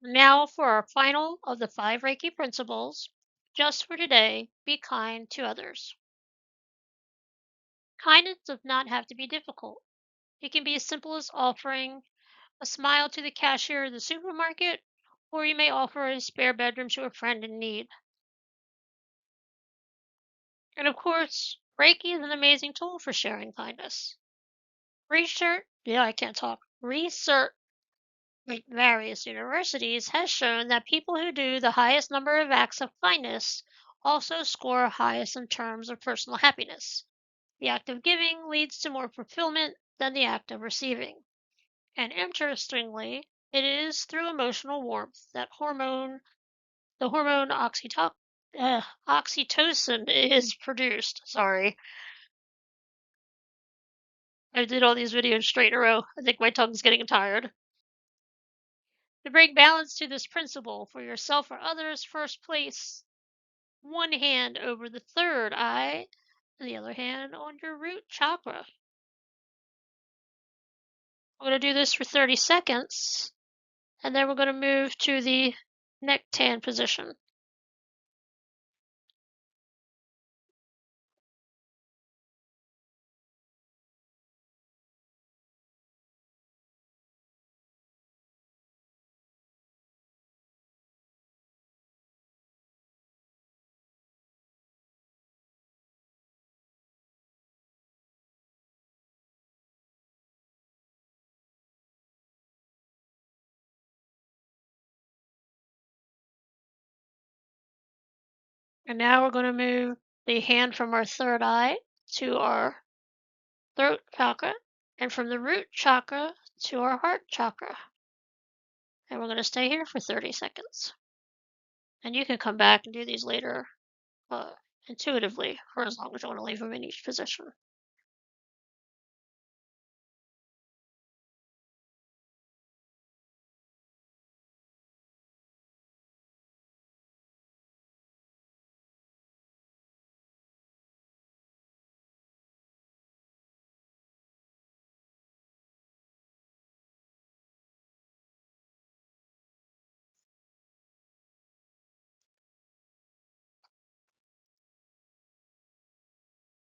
Now, for our final of the five Reiki principles, just for today, be kind to others. Kindness does not have to be difficult. It can be as simple as offering a smile to the cashier of the supermarket, or you may offer a spare bedroom to a friend in need. And of course, Reiki is an amazing tool for sharing kindness. I can't talk. Research at various universities has shown that people who do the highest number of acts of kindness also score highest in terms of personal happiness. The act of giving leads to more fulfillment than the act of receiving. And interestingly, it is through emotional warmth that the hormone oxytocin is produced. Sorry, I did all these videos straight in a row. I think my tongue's getting tired. To bring balance to this principle for yourself or others, first place one hand over the third eye and the other hand on your root chakra. I'm going to do this for 30 seconds, and then we're going to move to the neck tan position. And now we're going to move the hand from our third eye to our throat chakra, and from the root chakra to our heart chakra. And we're going to stay here for 30 seconds. And you can come back and do these later uh, intuitively for as long as you want to leave them in each position.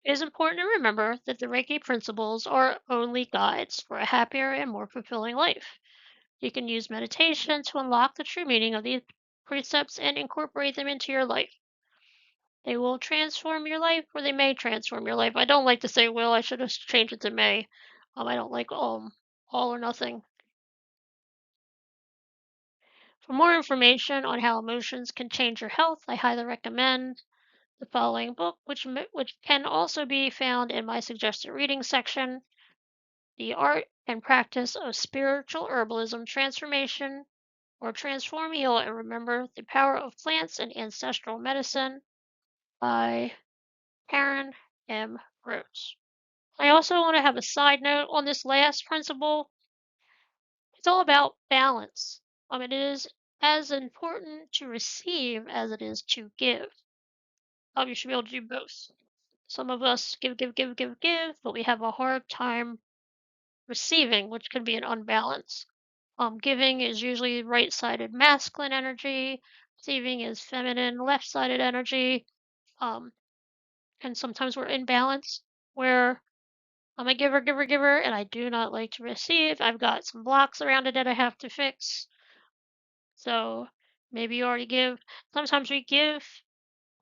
It is important to remember that the Reiki principles are only guides for a happier and more fulfilling life. You can use meditation to unlock the true meaning of these precepts and incorporate them into your life. They will transform your life, or they may transform your life. I don't like to say will. I should have changed it to may. I don't like all or nothing. For more information on how emotions can change your health, I highly recommend the following book, which can also be found in my suggested reading section: The Art and Practice of Spiritual Herbalism Transformation, or Transform, Heal, and Remember the Power of Plants and Ancestral Medicine by Karen M. Rose. I also want to have a side note on this last principle. It's all about balance. It is as important to receive as it is to give. You should be able to do both. Some of us give, give, give, give, give, but we have a hard time receiving, which can be an unbalance. Giving is usually right-sided masculine energy. Receiving is feminine, left-sided energy. Um, and sometimes we're in balance where I'm a giver, giver, giver, and I do not like to receive. I've got some blocks around it that I have to fix. So maybe you already give. Sometimes we give,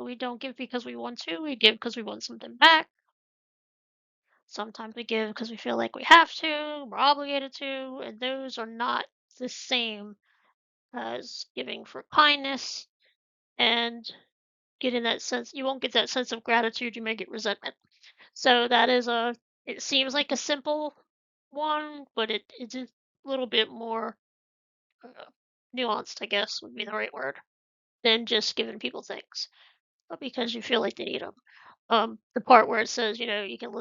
but we don't give because we want to. We give because we want something back. Sometimes we give because we feel like we have to, we're obligated to, and those are not the same as giving for kindness and getting that sense. You won't get that sense of gratitude, you may get resentment. So that is it seems like a simple one, but it's a little bit more uh, nuanced, I guess would be the right word, than just giving people things because you feel like they need them. The part where it says, you can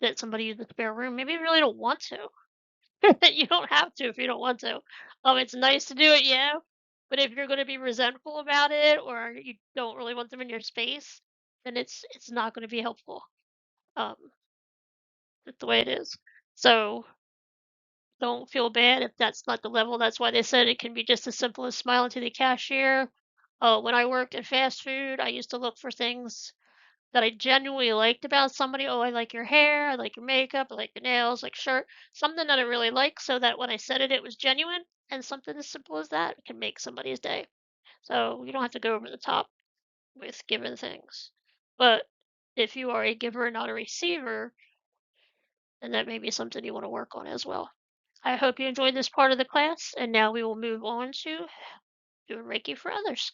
let somebody use the spare room, maybe you really don't want to. You don't have to if you don't want to. It's nice to do it, yeah, but if you're gonna be resentful about it or you don't really want them in your space, then it's not gonna be helpful. Um, that's the way it is. So Don't feel bad if that's not the level. That's why they said it can be just as simple as smiling to the cashier. When I worked in fast food, I used to look for things that I genuinely liked about somebody. Oh, I like your hair, I like your makeup, I like your nails, like shirt, something that I really like so that when I said it, it was genuine. And something as simple as that can make somebody's day. So you don't have to go over the top with giving things. But if you are a giver and not a receiver, then that may be something you want to work on as well. I hope you enjoyed this part of the class, and now we will move on to doing Reiki for others.